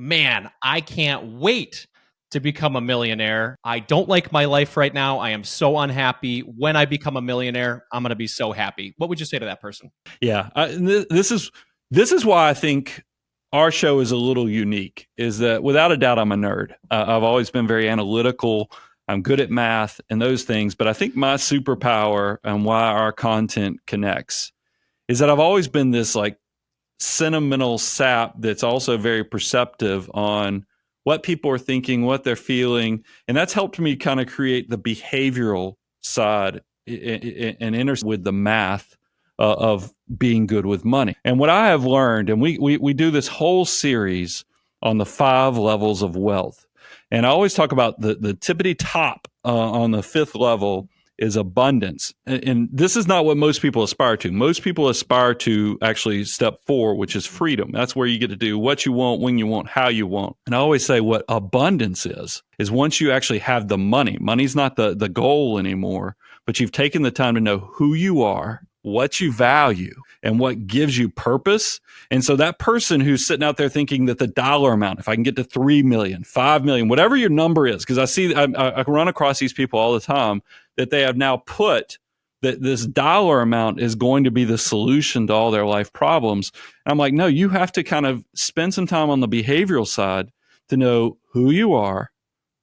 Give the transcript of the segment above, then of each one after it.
man, I can't wait to become a millionaire. I don't like my life right now. I am so unhappy. When I become a millionaire, I'm going to be so happy. What would you say to that person? Yeah, this is why I think our show is a little unique. Is that without a doubt I'm a nerd. I've always been very analytical. I'm good at math and those things, but I think my superpower and why our content connects is that I've always been this like sentimental sap that's also very perceptive on what people are thinking, what they're feeling, and that's helped me kind of create the behavioral side and enter with the math of being good with money. And what I have learned, and we do this whole series on the 5 levels of wealth, and I always talk about the tippity top on the 5th level is abundance. And this is not what most people aspire to. Most people aspire to actually step 4, which is freedom. That's where you get to do what you want, when you want, how you want. And I always say what abundance is once you actually have the money. Money's not the goal anymore, but you've taken the time to know who you are, what you value, and what gives you purpose. And so that person who's sitting out there thinking that the dollar amount, if I can get to 3 million, 5 million, whatever your number is, because I run across these people all the time that they have now put that this dollar amount is going to be the solution to all their life problems. And I'm like, no, you have to kind of spend some time on the behavioral side to know who you are,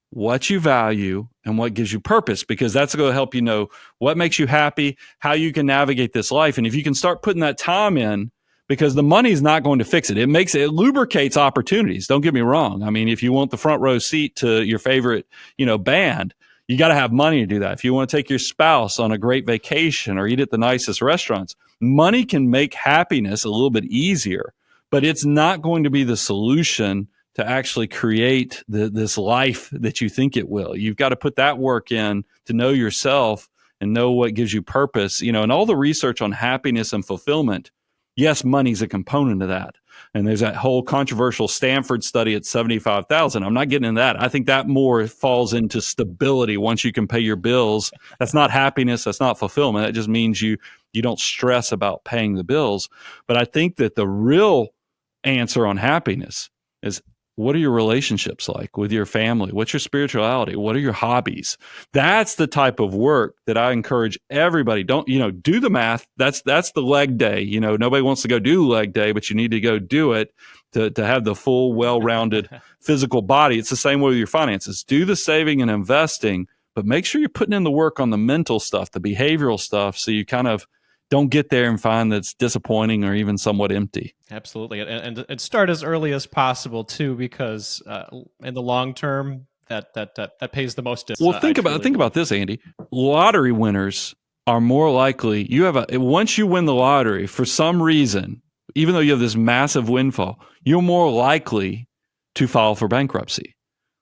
what you value, and what gives you purpose, because that's going to help you know what makes you happy, how you can navigate this life. And if you can start putting that time in, because the money is not going to fix it. It lubricates opportunities. Don't get me wrong. I mean, if you want the front row seat to your favorite, band, you got to have money to do that. If you want to take your spouse on a great vacation or eat at the nicest restaurants, money can make happiness a little bit easier, but it's not going to be the solution to actually create this life that you think it will. You've got to put that work in to know yourself and know what gives you purpose. And all the research on happiness and fulfillment, yes, money's a component of that. And there's that whole controversial Stanford study at 75,000. I'm not getting into that. I think that more falls into stability once you can pay your bills. That's not happiness. That's not fulfillment. That just means you don't stress about paying the bills. But I think that the real answer on happiness is, what are your relationships like with your family? What's your spirituality? What are your hobbies? That's the type of work that I encourage everybody. Don't, do the math. That's the leg day. Nobody wants to go do leg day, but you need to go do it to have the full, well-rounded physical body. It's the same way with your finances. Do the saving and investing, but make sure you're putting in the work on the mental stuff, the behavioral stuff, so you kind of don't get there and find that it's disappointing or even somewhat empty. Absolutely. And start as early as possible too, because in the long term, that pays the most. Well, think about this, Andy. Lottery winners are more likely. Once you win the lottery for some reason, even though you have this massive windfall, you're more likely to file for bankruptcy.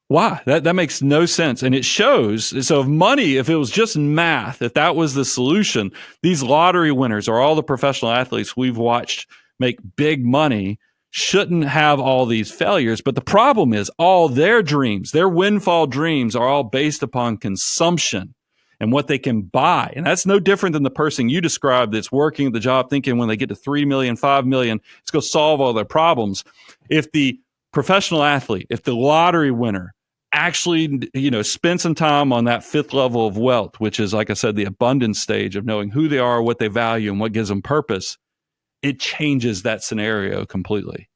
Why? That makes no sense. And it shows. So if it was just math, if that was the solution, these lottery winners or all the professional athletes we've watched make big money shouldn't have all these failures. But the problem is all their dreams, their windfall dreams, are all based upon consumption and what they can buy. And that's no different than the person you described that's working at the job thinking when they get to 3 million, 5 million, it's going to solve all their problems. If the professional athlete, if the lottery winner actually, spend some time on that 5th level of wealth, which is, like I said, the abundance stage of knowing who they are, what they value, and what gives them purpose, it changes that scenario completely.